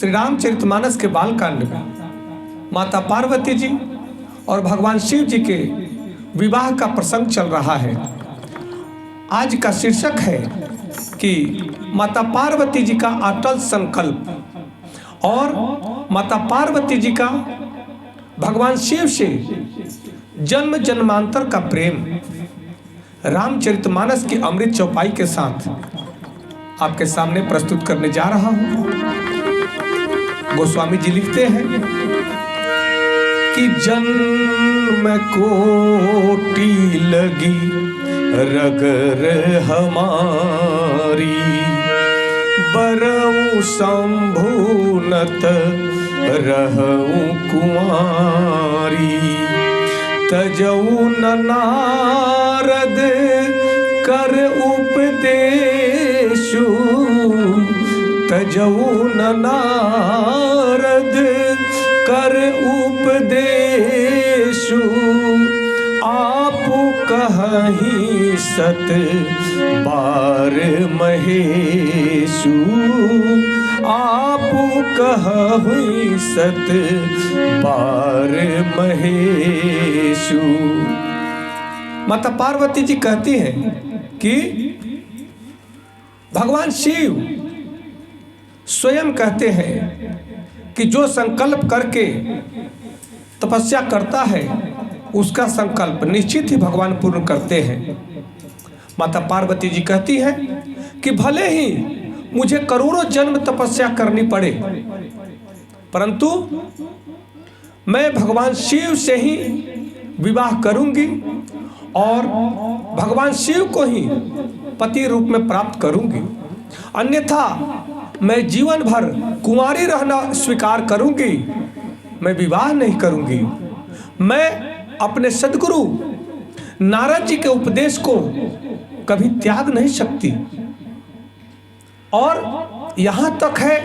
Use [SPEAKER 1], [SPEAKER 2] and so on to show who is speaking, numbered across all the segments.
[SPEAKER 1] श्री रामचरितमानस के बालकांड में माता पार्वती जी और भगवान शिव जी के विवाह का प्रसंग चल रहा है। आज का शीर्षक है कि माता पार्वती जी का अटल संकल्प और माता पार्वती जी का भगवान शिव से जन्म जन्मांतर का प्रेम। रामचरितमानस की अमृत चौपाई के साथ आपके सामने प्रस्तुत करने जा रहा हूं। गोस्वामी जी लिखते हैं कि जन्म कोटि लगी रगर हमारी, बरऊ शंभुनत रहऊ कुंवारी, तजऊ नारद कर उपदेशु, तजऊ नारद कर उपदेशु, आप कहीं सत बार महेशु, आप कहीं सत बार महेशु। माता पार्वती जी कहती हैं कि भगवान शिव स्वयं कहते हैं कि जो संकल्प करके तपस्या करता है उसका संकल्प निश्चित ही भगवान पूर्ण करते हैं। माता पार्वती जी कहती है कि भले ही मुझे करोड़ों जन्म तपस्या करनी पड़े, परंतु मैं भगवान शिव से ही विवाह करूंगी और भगवान शिव को ही पति रूप में प्राप्त करूंगी, अन्यथा मैं जीवन भर कुंवारी रहना स्वीकार करूंगी, मैं विवाह नहीं करूंगी। मैं अपने सद्गुरु नारद जी के उपदेश को कभी त्याग नहीं सकती। और यहाँ तक है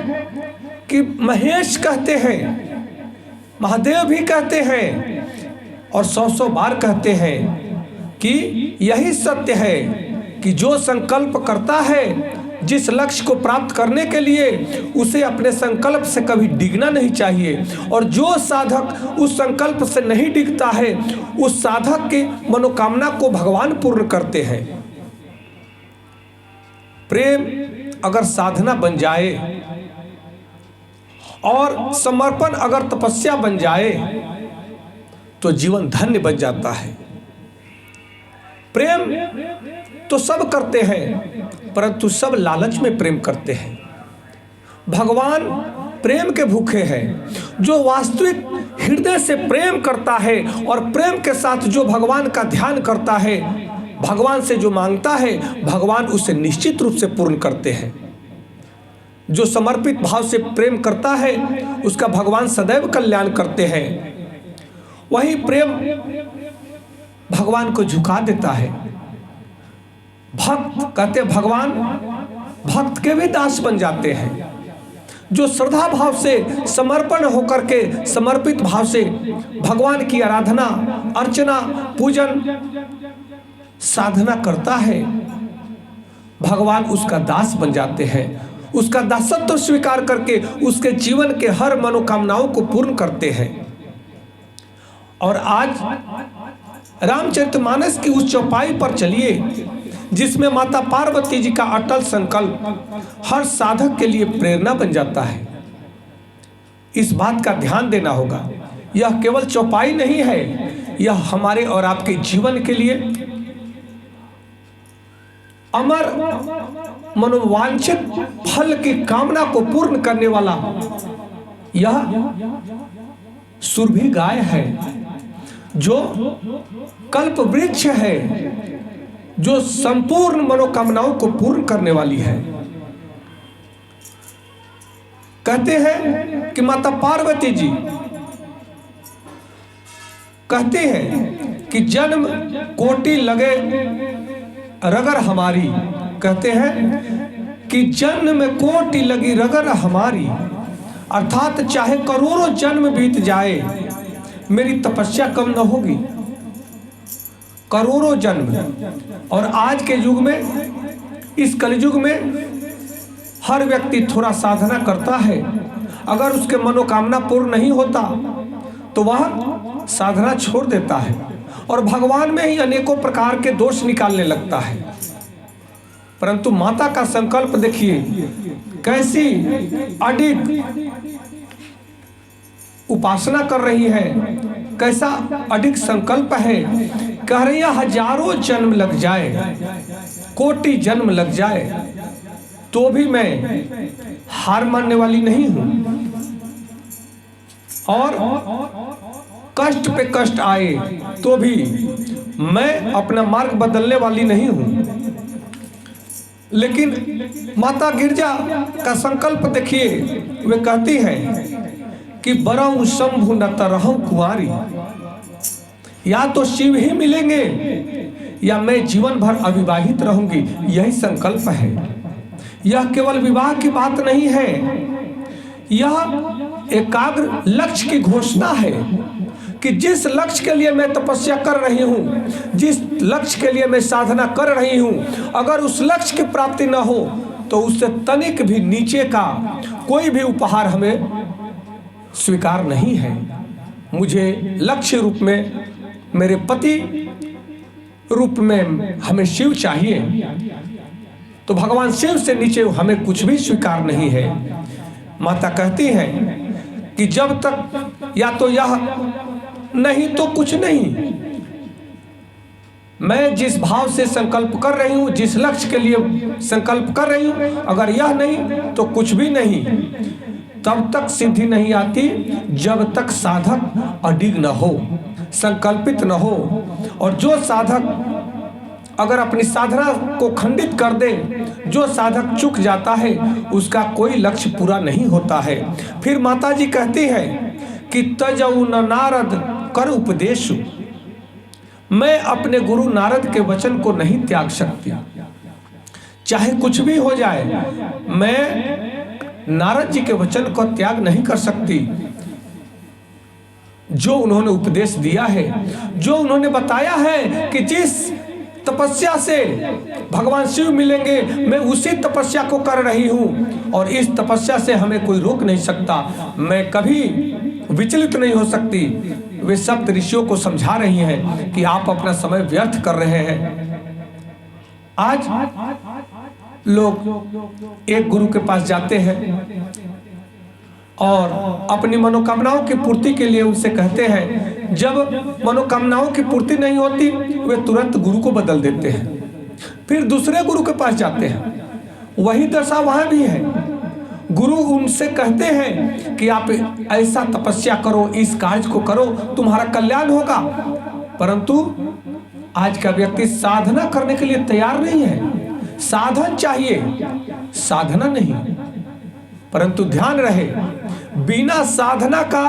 [SPEAKER 1] कि महेश कहते हैं, महादेव भी कहते हैं और 100 बार कहते हैं कि यही सत्य है कि जो संकल्प करता है, जिस लक्ष्य को प्राप्त करने के लिए, उसे अपने संकल्प से कभी डिगना नहीं चाहिए। और जो साधक उस संकल्प से नहीं डिगता है, उस साधक की मनोकामना को भगवान पूर्ण करते हैं। प्रेम अगर साधना बन जाए और समर्पण अगर तपस्या बन जाए तो जीवन धन्य बन जाता है। प्रेम तो सब करते हैं, परंतु सब लालच में प्रेम करते हैं। भगवान प्रेम के भूखे हैं। जो वास्तविक हृदय से प्रेम करता है और प्रेम के साथ जो भगवान का ध्यान करता है, भगवान से जो मांगता है, भगवान उसे निश्चित रूप से पूर्ण करते हैं। जो समर्पित भाव से प्रेम करता है, उसका भगवान सदैव कल्याण करते हैं। वही प्रेम भगवान को झुका देता है। भक्त कहते भगवान भक्त के भी दास बन जाते हैं। जो श्रद्धा भाव से समर्पण होकर के समर्पित भाव से भगवान की आराधना, अर्चना, पूजन, साधना करता है, भगवान उसका दास बन जाते हैं। उसका दासत्व स्वीकार करके उसके जीवन के हर मनोकामनाओं को पूर्ण करते हैं। और आज रामचरितमानस की उस चौपाई पर चलिए जिसमें माता पार्वती जी का अटल संकल्प हर साधक के लिए प्रेरणा बन जाता है। इस बात का ध्यान देना होगा, यह केवल चौपाई नहीं है, यह हमारे और आपके जीवन के लिए अमर मनोवांछित फल की कामना को पूर्ण करने वाला यह सुरभि गाय है, जो कल्प वृक्ष है, जो संपूर्ण मनोकामनाओं को पूर्ण करने वाली है। कहते हैं कि माता पार्वती जी कहते हैं कि जन्म कोटि लगे रगर हमारी, कहते हैं कि जन्म में कोटि लगी रगर हमारी, अर्थात चाहे करोड़ों जन्म बीत जाए मेरी तपस्या कम न होगी। करोड़ों जन्म। और आज के युग में, इस कलयुग में हर व्यक्ति थोड़ा साधना करता है, अगर उसके मनोकामना पूर्ण नहीं होता तो वह साधना छोड़ देता है और भगवान में ही अनेकों प्रकार के दोष निकालने लगता है। परंतु माता का संकल्प देखिए, कैसी अडिग उपासना कर रही है, कैसा अडिग संकल्प है। कह रही है हजारों जन्म लग जाए, कोटि जन्म लग जाए, तो भी मैं हार मानने वाली नहीं हूं, और कष्ट पे कष्ट आए तो भी मैं अपना मार्ग बदलने वाली नहीं हूं। लेकिन माता गिरजा का संकल्प देखिए, वे कहती है कि बरऊं शंभु न तरहूं कुंवारी, या तो शिव ही मिलेंगे या मैं जीवन भर अविवाहित रहूंगी। यही संकल्प है। यह केवल विवाह की बात नहीं है, यह एकाग्र लक्ष्य की घोषणा है कि जिस लक्ष्य के लिए मैं तपस्या कर रही हूं, जिस लक्ष्य के लिए मैं साधना कर रही हूं, अगर उस लक्ष्य की प्राप्ति न हो तो उससे तनिक भी नीचे का कोई भी उपहार हमें स्वीकार नहीं है। मुझे लक्ष्य रूप में, मेरे पति रूप में हमें शिव चाहिए, तो भगवान शिव से नीचे हमें कुछ भी स्वीकार नहीं है। माता कहती है कि जब तक या तो यह नहीं तो कुछ नहीं, मैं जिस भाव से संकल्प कर रही हूं, जिस लक्ष्य के लिए संकल्प कर रही हूं, अगर यह नहीं तो कुछ भी नहीं। तब तक सिद्धि नहीं आती जब तक साधक अडिग न हो, संकल्पित न हो। और जो साधक अगर अपनी साधना को खंडित कर दे, जो साधक चूक जाता है, उसका कोई लक्ष्य पूरा नहीं होता है। फिर माता जी कहती है कि तजऊ न नारद कर उपदेश, मैं अपने गुरु नारद के वचन को नहीं त्याग सकती। चाहे कुछ भी हो जाए, मैं नारद जी के वचन को त्याग नहीं कर सकती। जो उन्होंने उपदेश दिया है, जो उन्होंने बताया है कि जिस तपस्या से भगवान शिव मिलेंगे, मैं उसी तपस्या को कर रही हूं और इस तपस्या से हमें कोई रोक नहीं सकता, मैं कभी विचलित नहीं हो सकती। वे सप्त ऋषियों को समझा रही हैं कि आप अपना समय व्यर्थ कर रहे हैं। आज लोग एक गुरु के पास जाते हैं और अपनी मनोकामनाओं की पूर्ति के लिए उनसे कहते हैं, जब मनोकामनाओं की पूर्ति नहीं होती वे तुरंत गुरु को बदल देते हैं। फिर दूसरे गुरु के पास जाते हैं, वही दशा वहां भी है। गुरु उनसे कहते हैं कि आप ऐसा तपस्या करो, इस कार्य को करो, तुम्हारा कल्याण होगा। परंतु आज का व्यक्ति साधना करने के लिए तैयार नहीं है। साधन चाहिए, साधना नहीं। परंतु ध्यान रहे, बिना साधना का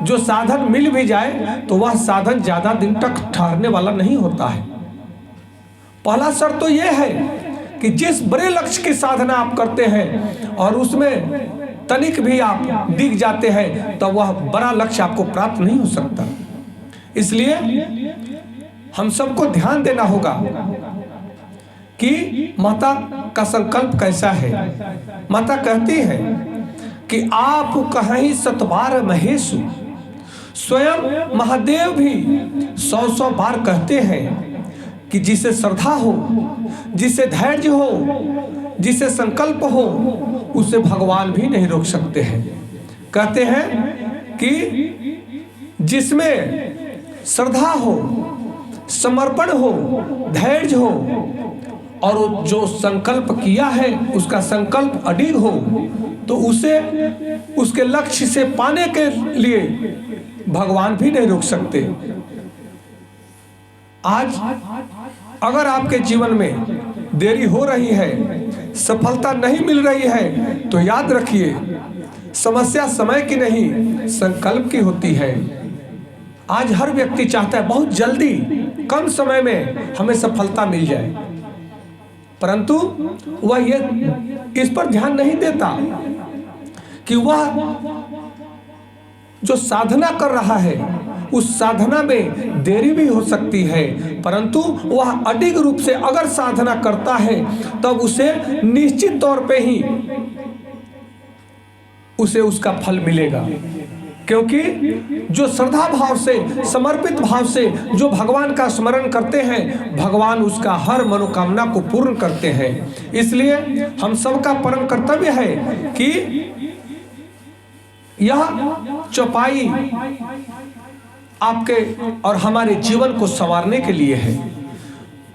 [SPEAKER 1] जो साधन मिल भी जाए तो वह साधन ज्यादा दिन तक ठहरने वाला नहीं होता है। पहला शर्त तो यह है कि जिस बड़े लक्ष्य की साधना आप करते हैं और उसमें तनिक भी आप दिख जाते हैं, तो वह बड़ा लक्ष्य आपको प्राप्त नहीं हो सकता। इसलिए हम सबको ध्यान देना होगा कि माता का संकल्प कैसा है। माता कहती है कि आप कहीं सतबार महेश, स्वयं महादेव भी 100 बार कहते हैं कि जिसे श्रद्धा हो, जिसे धैर्य हो, जिसे संकल्प हो, उसे भगवान भी नहीं रोक सकते हैं। कहते हैं कि जिसमें श्रद्धा हो, समर्पण हो, धैर्य हो और जो संकल्प किया है उसका संकल्प अडिग हो, तो उसे उसके लक्ष्य से पाने के लिए भगवान भी नहीं रोक सकते। आज अगर आपके जीवन में देरी हो रही है, सफलता नहीं मिल रही है, तो याद रखिए समस्या समय की नहीं, संकल्प की होती है। आज हर व्यक्ति चाहता है बहुत जल्दी, कम समय में हमें सफलता मिल जाए, परंतु वह ये इस पर ध्यान नहीं देता कि वह जो साधना कर रहा है उस साधना में देरी भी हो सकती है, परंतु वह अडिग रूप से अगर साधना करता है तब उसे निश्चित तौर पे ही उसे उसका फल मिलेगा। क्योंकि जो श्रद्धा भाव से, समर्पित भाव से जो भगवान का स्मरण करते हैं, भगवान उसका हर मनोकामना को पूर्ण करते हैं। इसलिए हम सबका परम कर्तव्य है कि यह चौपाई आपके और हमारे जीवन को संवारने के लिए है।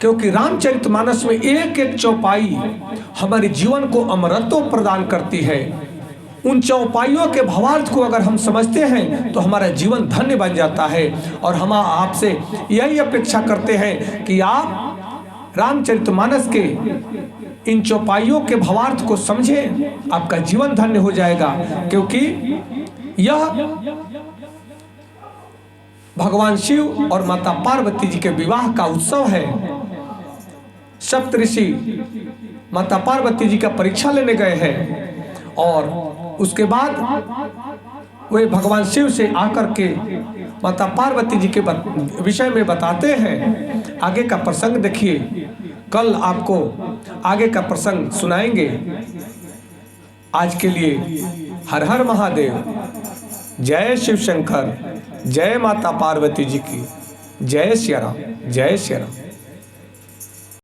[SPEAKER 1] क्योंकि रामचरितमानस में एक एक चौपाई हमारे जीवन को अमरत्व प्रदान करती है। उन चौपाइयों के भावार्थ को अगर हम समझते हैं तो हमारा जीवन धन्य बन जाता है। और हम आपसे यही अपेक्षा करते हैं कि आप रामचरितमानस के इन चौपाइयों के भावार्थ को समझें, आपका जीवन धन्य हो जाएगा। क्योंकि यह भगवान शिव और माता पार्वती जी के विवाह का उत्सव है। सप्तऋषि माता पार्वती जी का परीक्षा लेने गए हैं और उसके बाद वे भगवान शिव से आकर के माता पार्वती जी के विषय में बताते हैं। आगे का प्रसंग देखिए, कल आपको आगे का प्रसंग सुनाएंगे। आज के लिए हर हर महादेव, जय शिव शंकर, जय माता पार्वती जी की, जय श्री राम, जय श्री राम।